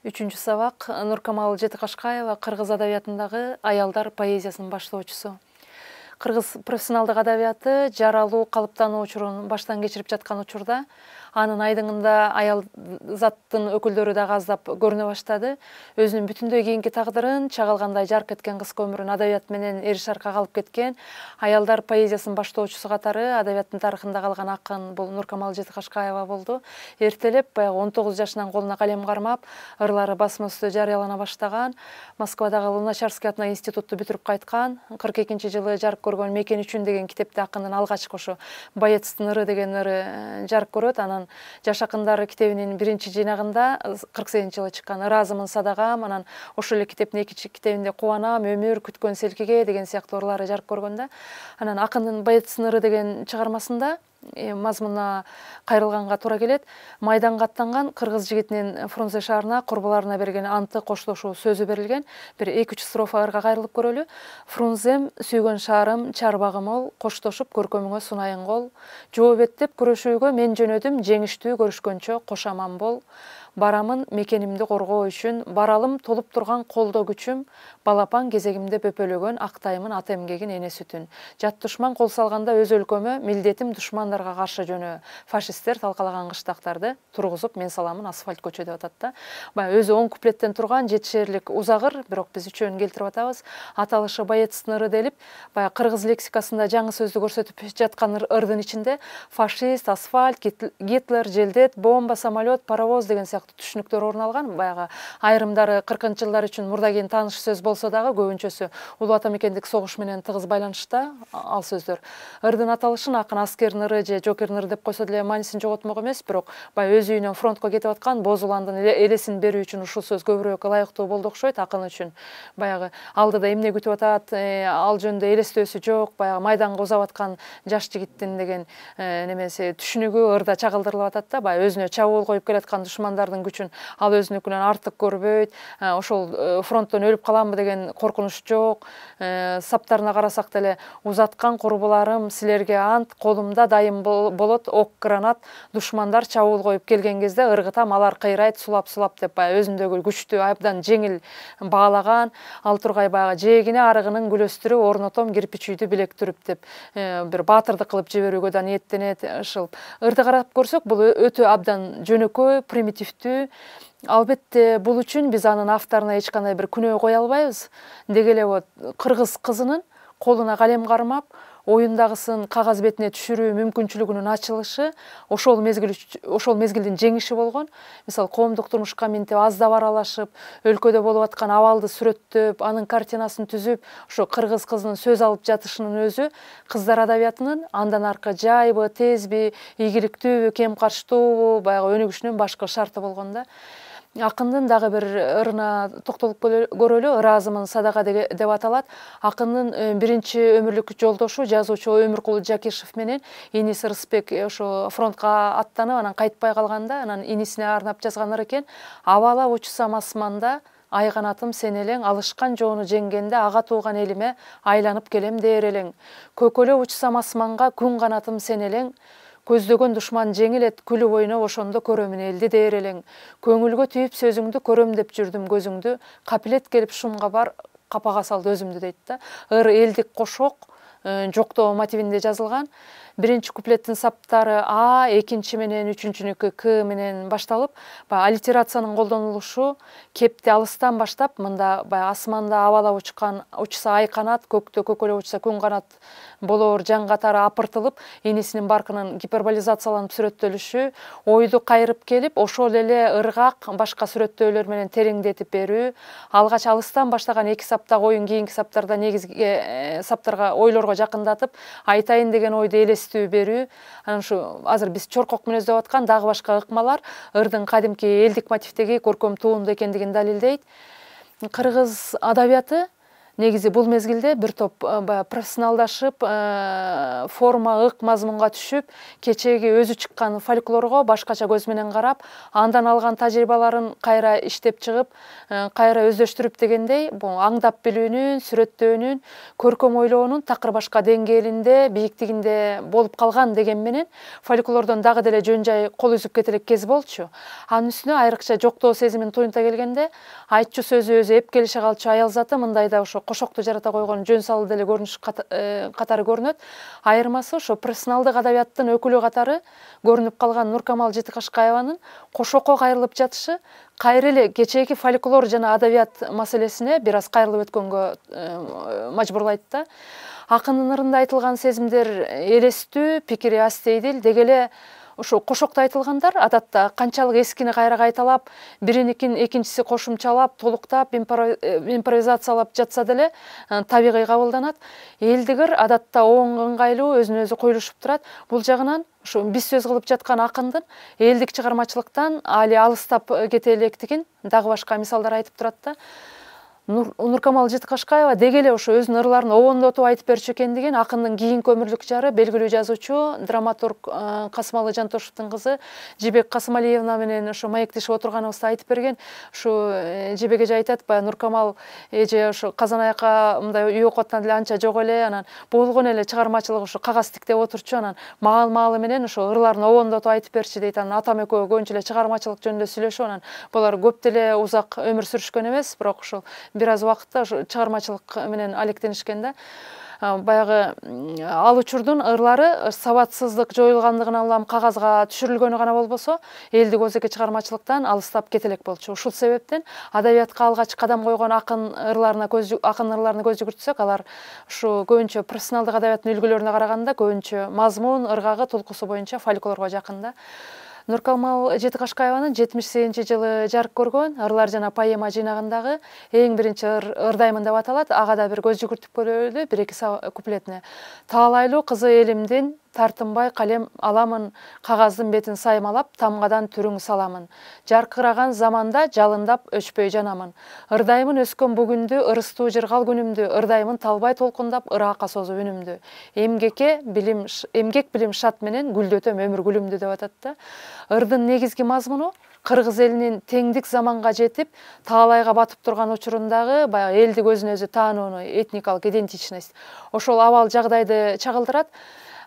Үчүнчү сабак Нуркамал Жетикашкаева кыргыз адабиятындагы аялдар поэзиясынын баштоочусу. Кыргыз профессионалдык адабияты жаралуу калыптануу учурун баштан кечирип жаткан учурда анын айдыңында аял заттын өкүлдөрү дагы аздап көрүнө баштады. Өзүнүн бүтүндөй кийинки тагдырын чагылгандай жарк эткен кыска өмүрүн адабият менен эр шаркка алып кеткен аялдар поэзиясынын баштоочусу катары адабияттын тарыхында калган акын бул Нуркамал Жетикашкаева болду. Эртелеп баягы 19 жашынан колуна калем кармап, ырлары басма үстү жарыялана баштаган, Москвадагы Луначарский атына институтты бүтүрүп кайткан, 42-жылы жарык көргөн Мекен үчүн деген китепте акындын алгачкы ошо Боецтин ыры деген ыры жарык көрөт. Анан Жаш акындар китебинин биринчи жыйнагында 48-жылы чыккан Ыраазымын садагам, анан ошол эле китептин экинчи китебинде Кубанам, Өмүр, Күткөн селкиге деген сыяктуу ырлары жарык көргөндө, анан акындын Боецтин ыры деген чыгармасында мазмунуна кайрылганга туура келет. Майданга аттанган кыргыз жигитинин Фрунзе шаарына курбуларына берген анты коштошуу сөзү берилген. Бир 2-3 строфа ырга кайрылып көрөлү. Фрунзем, сүйгөн шаарым, чарбагым ол, коштошуп көркөмүңө сунайын кол. Жооп эттеп күрөшүүгө мен жөнөдүм, жеңиштүү көрүшкөнчө кош аман бол. Барамын мекенимди коргоо үчүн, баралым толуп турган колдо күчүм, балапан кезегимде бөпөлөгөн актаймын ата эмгегин эне сүтүн. Жат душман кол салганда өз өлкөмө, милдетим душмандарга каршы жөнөө. Фашисттер талкалаган кыштактарды тургузуп мен саламын асфальт көчө деп атат да. Баягы өзү 10 куплеттен турган 7 шерлик узак ыр, бирок биз үчөөнү келтирип атабыз. Аталышы Боецтин ыры делип, баягы кыргыз лексикасында жаңы сөздү көрсөтүп жаткан ырдын ичинде фашист, асфальт, Гитлер, желдет, бомба, самолет, паровоз деген түшүнүктөр орун алган. Баягы айрымдары 40-жылдар үчүн мурда кийин тааныш сөз болсо дагы көбүнчөсү улуу ата мекендик согуш менен тыгыз байланышта ал сөздөр. Ырдын аталышын акын аскердин ыры же жокердин ыры деп койсо деле маанисин жоготмок эмес, бирок баягы өз үйүнөн фронтко кетип аткан Бозуландын элесин берүү үчүн ушул сөз көбүрөөк ылайыктуу болду окшойт акын үчүн. Баягы алдыда эмне күтүп атат, ал жөнүндө элестөөсү жок, баягы майданга узап аткан жаш жигиттин деген немеси түшүнүгү ырда чагылдырылып атат да. Баягы өзүнө чабуул коюп келаткан душмандардын күчүн ал өзүнүкүнөн артык көрбөйт. Ошол фронттон өлүп каламбы деген коркунуч жок. Саптарына карасак деле узаткан курбуларым силерге ант, колумда дайым болот ок гранат, душмандар чабуул коюп келген кезде ыргытам, алар кыйрайт сулап-сулап деп баягы өзүндөгү күчтү абдан жеңил баалаган. Ал тургай баягы жээгине арыгынын күлөстүрүп орнотом кирпич үйдү билектүрүп деп бир баатырдык кылып жиберүүгө да ниеттенет. Ушул ырды карап көрсөк бул өтө абдан жөнөкөй, примитивдүү. Албетте бул үчүн биз анын авторуна эч кандай бир күнөө кое албайбыз. Деги эле вот кыргыз кызынын колуна калем кармап, оюндагысын кагаз бетине түшүрүү мүмкүнчүлүгүнүн ачылышы, ошол мезгилдин жеңиши болгон. Мисалы, коомдук турмушка минтип аздап аралашып, өлкөдө болуп аткан абалды сүрөттөп, анын картинасын түзүп, ошо кыргыз кызынын сөз алып жатышынын өзү кыздар адабиятынын андан аркы жайбы, тезби, ийгиликтүүбү, кем карштуубу, баягы өнүгүшүнүн башкы шарты болгон да. Акындын дагы бир ырына токтолуп көрөлү. Ыраазымын садага деп аталат. Акындын биринчи өмүрлүк жолдошу жазуучу Өмүркул Жакишев менен иниси Рысбек ошо фронтка аттанып, анан кайтпай калганда, анан инисине арнап жазган ыры экен. Абалап учсам асманда, ай канатым сен элең, алышкан жоону жеңгенде ага тууган элиме айланып келем дээр элең. Көкөлөп учсам асманга, күн канатым сен элең. Көздөгөн душман жеңилет, күлүп ойноп ошондо көрөмүн элди дээр элең. Көңүлгө түйүп сөзүңдү көрөм деп жүрдүм көзүңдү, капилет келип шумга бар, капага салды өзүмдү дейт да. Ыр элдик кошок жоктоо мотивинде жазылган. Биринчи куплеттин саптары А, экинчи менен үчүнчүнүкү К менен башталып, аллитерациянын колдонулушу кепти алыстан баштап, мында асманда абалап учса ай канат, көктө көкөлөп учса күн канат болоор жан катары апыртылып, инисинин баркынын гиперболизацияланып сүрөттөлүшү, ойду кайрып келип, ошол эле ыргак башка сүрөттөөлөр менен тереңдетип берүү, алгач алыстан баштаган эки саптак оюн кийинки саптарда негизги саптарга ойлорго жакындатып, айтайын деген ойду элестүү берүү. Анан ушу азыр биз чоркок мүнөздөп аткан дагы башка ыкмалар ырдын кадимки элдик мотивдеги көркөм туунду экендигин далилдейт. Кыргыз адабияты негизи бул мезгилде бир топ профессионалдашып, форма, ык мазмунга түшүп, кечеги өзү чыккан фольклорго башкача көз менен карап, андан алган тажрыйбаларын кайра иштеп чыгып, кайра өздөштүрүп дегендей, бул аңдап билүүнүн, сүрөттөөнүн, көркөм ойлоонун такыр башка деңгээлинде, бийиктигинде болуп калган деген менен фольклордон дагы деле жөн жай кол үзүп кетелек кез болчу. Анын үстүнө айрыкча жоктоо сезимин туюнта келгенде, айтчу сөзү өзү эп келише калчу аял заты мындайда ошо кошокту жарата койгон жөн салуу деле көрүнүш катары көрүнөт. Айырмасы ошо профессионалдык адабияттын өкүлү катары көрүнүп калган Нуркамал Жетикашкаеванын кошокко кайрылып жатышы кайра эле кечээки фольклор жана адабият маселесине бир аз кайрылып өткөнгө мажбурлайт да. Акындын ырында айтылган сезимдер элестүү, пикири астейдил, деги эле ошо кошокто айтылгандар адатта канчалык эскини кайра кайталап, бириникин экинчиси кошумчалап, толуктап, импровизациялап жатса деле табигый кабылданат. Элдигир адатта оң, ыңгайлуу, өзүнө өзү коюлушуп турат. Бул жагынан ушу биз сөз кылып жаткан акындын элдик чыгармачылыктан али алыстап кете электигин дагы башка мисалдар айтып турат да. Нуркамал Жетикашкаева деги эле ошо өзүнүн ырларын обондотуп айтып берчү экендигин акындын кийинки өмүрлүк жары, белгилүү жазуучу, драматург Касымалы Жантошевдун кызы Жибек Касымалиевна менен ошо маектешип отурганыбызда айтып берген. Ушу Жибек эже айтат, баягы Нуркамал эже ошо казан аякка мындай үй окуттан деле анча жок эле, анан болгон эле чыгармачылык ошо кагаз тиктеп отурчу, анан маал-маалы менен ошо ырларын обондотуп айтып берчи дейт. Анан атам экөө көбүнчө эле чыгармачылык жөнүндө сүйлөшүп, анан булар көп деле узак өмүр сүрүшкөн эмес, бирок ушул бир аз убакытта чыгармачылык менен алектенишкен да. Баягы ал учурдун ырлары сабатсыздык жоюлгандыгынан улам кагазга түшүрүлгөнү гана болбосо, элдик озеки чыгармачылыктан алыстап кетелек болчу. Ушул себептен адабиятка алгач кадам койгон акын ырларына көз жүгүртсөк, алар ушу көбүнчө профессионалдык адабияттын үлгүлөрүнө караганда көбүнчө мазмун, ыргагы, тулкусу боюнча фольклорго жакын да. Нуркамал Жетикашкаеванын 78-жылы жарык көргөн ырлар жана поэма жыйнагындагы эң биринчи ырдаймын деп аталат. Ага да бир көз жүгүртүп көрөлү, бир-эки куплетине. Таалайлуу кызы элимдин, тартынбай калем аламын, кагаздын бетин саймалап, тамгадан түрүң саламын. Жаркыраган заманда жалындап өчпөй жанамын. Ырдаймын өскөн бүгүндү, ырыстуу жыргал күнүмдү, ырдаймын талбай толкундап, ыраакка созуп үнүмдү. Эмгек билим шат менен гүлдөтөм өмүр гүлүмдү деп атат да. Ырдын негизги мазмуну кыргыз элинин теңдик заманга жетип, таалайга батып турган учурундагы баягы элдик өзүн өзү таанууну, этникалык идентичность. Ошол абал жагдайды чагылдырат.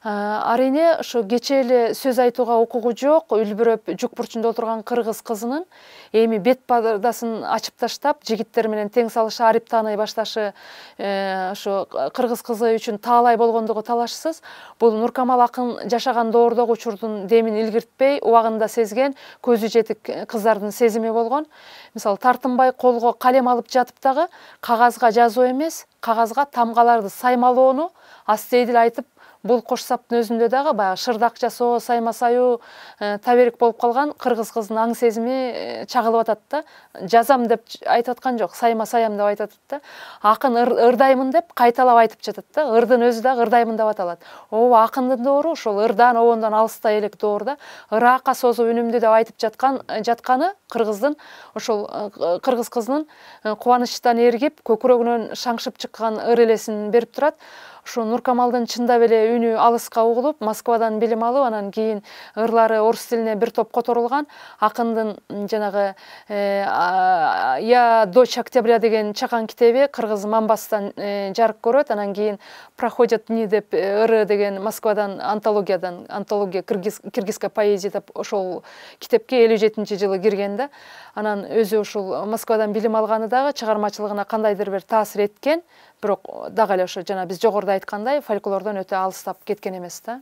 Арине ошо кечээ эле сөз айтууга укугу жок, үлбүрөп жүк бурчунда отурган кыргыз кызынын эми бет пардасын ачып таштап, жигиттер менен тең салышы, арип тааный башташы ошо кыргыз кызы үчүн таалай болгондугу талашсыз. Бул Нуркамал акын жашаган доордогу учурдун демин илгиртпей, убагында сезген, көзү жетик кыздардын сезими болгон. Мисалы, тартынбай колго калем алып жатып дагы кагазга жазуу эмес, кагазга тамгаларды саймалоону астейдил айтып, бул кош саптын өзүндө дагы баягы шырдак жасоо, сайма саюу таберик болуп калган кыргыз кызынын аң сезими чагылып атат да. Жазам деп айтып аткан жок, сайма саям деп айтып атат да. Акын ырдаймын деп кайталап айтып жатат да. Ырдын өзү дагы ырдаймын деп аталат. Ооба, акындын доору ошол ырдан, обондон алыстай элек доор да. Ыраакка созуп үнүмдү деп айтып жатканы кыргыздын ошол кыргыз кызынын кубанычтан эргип, көкүрөгүнөн шаңшып чыккан ыр элесин берип турат. Ушу Нуркамалдын чындап эле үнү алыска угулуп, Москвадан билим алып, анан кийин ырлары орус тилине бир топ которулган. Акындын жанагы «Я дочь октября» деген чакан китеби кыргыз Мамбастан жарык көрөт. Анан кийин «Проходят дни» деп ыры деген Москвадан антология кыргызская поэзия деп ошол китепке 57-жылы кирген да. Анан өзү ушул Москвадан билим алганы дагы чыгармачылыгына кандайдыр бир таасир эткен. Бирок дагы эле ошо жана биз жогоруда айткандай фольклордон өтө алыстап кеткен эмес да.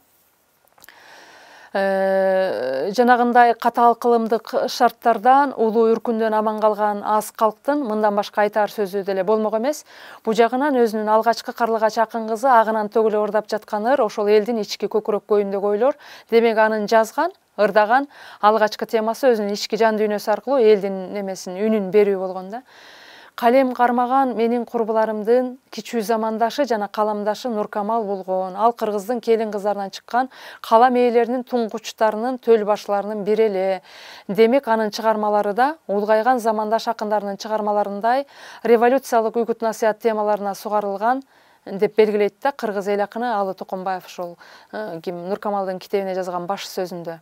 Жанагындай катаал кылымдык шарттардан, улуу үркүндөн аман калган аз калктын мындан башка айтар сөзү деле болмок эмес. Бу жагынан өзүнүн алгачкы карлыгач акын кызы агынан төгүлө ырдап жаткан ыр ошол элдин ички көкүрөк көйүндөгү ойлор. Демек анын жазган, ырдаган алгачкы темасы өзүнүн ички жан дүйнөсү аркылуу элдин немесин, үнүн берүү болгон да. Калем кармаган менин курбуларымдын кичүү замандашы жана каламдашы Нуркамал болгон. Ал кыргыздын келин кыздарынан чыккан калам ээлеринин туңгучтарынын төл башларынын бири эле. Демек анын чыгармалары да улгайган замандаш акындарынын чыгармаларындай революциялык үгүт насыят темаларына сугарылган деп белгилейт да кыргыз эл акыны Алы Токонбаев ошол Нуркамалдын китебине жазган баш сөзүндө.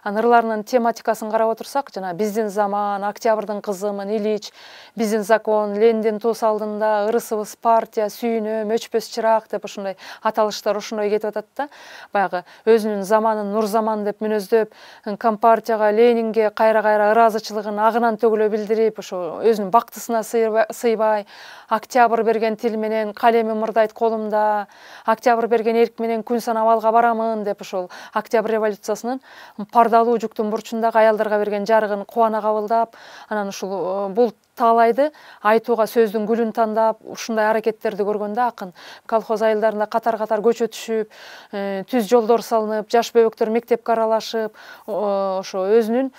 Ырларынын тематикасын карап отурсак, жана биздин заман, Октябрдын кызымын, Ильич, биздин закон, Лениндин туус алдында, ырысыбыз партия, сүйүнөм, өчпөс чырак деп ушундай аталыштар ушундай кетип атат да. Баягы өзүнүн заманын нур заман деп мүнөздөп, Компартияга, Ленинге кайра-кайра ыраазычылыгын агынан төгүлө билдирип, ошо өзүнүн бактысына сыйбай, Октябрь берген тил менен калемим ырдайт колумда, Октябрь берген эрк менен күн санап алга барамын деп ошол Октябрь революциясынын пардалуу жүктүн бурчундагы аялдарга берген жарыгын кубана кабылдап, анан ушул бул таалайды айтууга сөздүн гүлүн тандап, ушундай аракеттерди көргөндө акын колхоз айылдарында катар-катар көчө түшүп, түз жолдор салынып, жаш бөбөктөр мектепке аралашып, ошо өзүнүн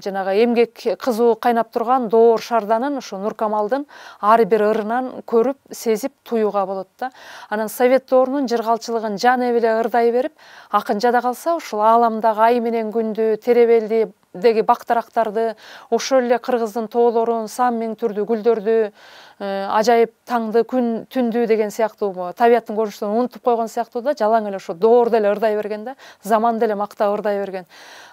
жанагы эмгек кызуу кайнап турган доор шарданын ошо Нуркамалдын ар бир ырынан көрүп, сезип туюуга болот да. Анан совет доорунун жыргалчылыгын жаны эле ырдай берип, акын жада калса ушул ааламдагы ай менен күндү, теребелди бактарактарды, ошол эле кыргыздын тоолорун, сан миң түрдүү гүлдөрдү, ажайып таңды, күн, түндү деген сыяктуу табияттын көрүнүштөрүн унутуп койгон сыяктуу да, жалаң эле ошо доорду эле ырдай берген да, заманды эле мактап ырдай берген.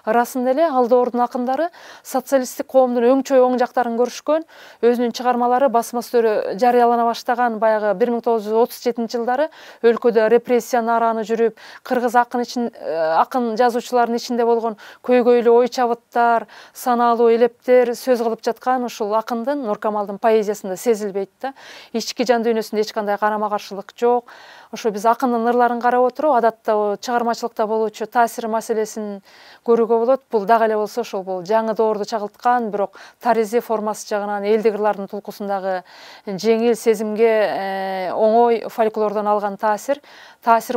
Ырасында эле ал доордун акындары социалисттик коомдун өңчөй оң жактарын көрүшкөн, өзүнүн чыгармалары басма өстөрү жарыялана баштаган баягы 1937-жылдары өлкөдө репрессия нарааны жүрүп, кыргыз акын жазуучулардын ичинде болгон көйгөйлүү ой чабыттар, санаалуу элептер сөз кылып жаткан ушул акындын Нуркамалдын поэзиясында сезилбейт да. Ички жан дүйнөсүндө эч кандай карама-каршылык жок. Ошо биз акындын ырларын карап отуруп, адатта чыгармачылыкта болуучу таасир маселесин көрүүгө болот. Бул дагы эле болсо ошол бул жаңы доорду чагылткан, бирок таризи формасы жагынан элдик ырлардын тулкусундагы жеңил сезимге оңой фольклордон алган таасир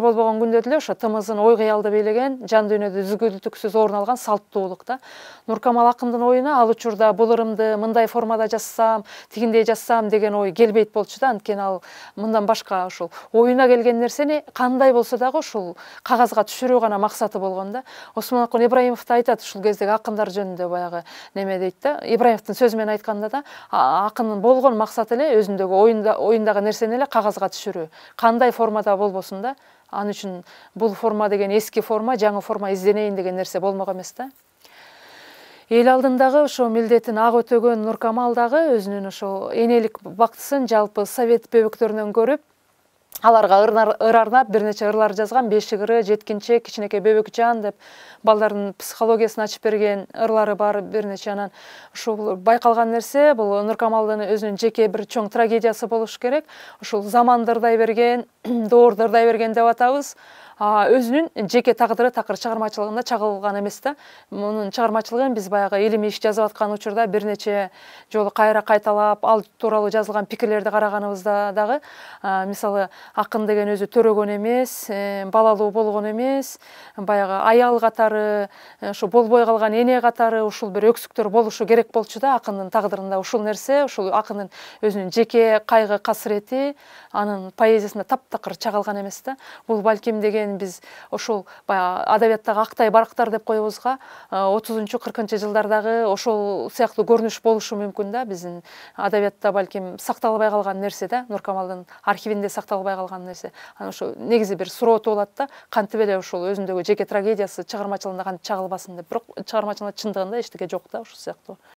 болбогон күндө деле ошо тымызын ой кыялды бийлеген, жан дүйнөдө үзгүлтүксүз орун алган салттуулук да. Нуркамал акындын оюна ал учурда бул ырымды мындай формада жазсам, тигиндей жазсам деген ой келбейт болчу да. Анткени ал мындан башка ушул оюна келген нерсени кандай болсо дагы ушул кагазга түшүрүү гана максаты болгон да. Осмонакун Ибраимов да айтат ушул кездеги акындар жөнүндө баягы неме дейт да. Ибраимовдун сөзү менен айтканда да, акындын болгон максаты эле өзүндөгү оюндагы нерсени эле кагазга түшүрүү. Кандай формада болбосун да. Ал үчүн бул форма деген эски форма, жаңы форма изденейин деген нерсе болмок эмес да. Эл алдындагы ошо милдетин ак өтөгөн Нуркамал дагы өзүнүн ошо энелик бактысын жалпы совет бөбөктөрүнөн көрүп, аларга ыр арнап бир нече ырлар жазган. Бешик ыры, жеткинчек, кичинекей бөбөкжан деп балдардын психологиясын ачып берген ырлары бар бир нече. Анан ушул байкалган нерсе бул Нуркамалдын өзүнүн жеке бир чоң трагедиясы болуш керек. Ушул заманды ырдай берген, доорду ырдай берген деп атабыз. Өзүнүн жеке тагдыры такыр чыгармачылыгында чагылган эмес да. Мунун чыгармачылыгын биз баягы илимий иш жазып аткан учурда бир нече жолу кайра кайталап, ал тууралуу жазылган пикирлерди караганыбызда дагы, мисалы, акын деген өзү төрөгөн эмес, балалуу болгон эмес, баягы аял катары, ушу болбой калган эне катары ушул бир өксүктөр болушу керек болчу да. Акындын тагдырында ушул нерсе, ушул акындын өзүнүн жеке кайгы касірети анын поэзиясында таптакыр чагылган эмес да. Бул балким деген биз ошол баягы адабияттагы актай барактар деп коебузга 30-40 жылдардагы ошол сыяктуу көрүнүш болушу мүмкүн да. Биздин адабиятта балким сакталбай калган нерсе да, Нуркамалдын архивинде сакталбай калган нерсе. Анан ошо негизи бир суроо туулат да, кантип эле ушул өзүндөгү жеке трагедиясы чыгармачылыгында кантип чагылбасын деп. Бирок чыгармачылыгында чындыгында эчтеке жок да, ушул сыяктуу.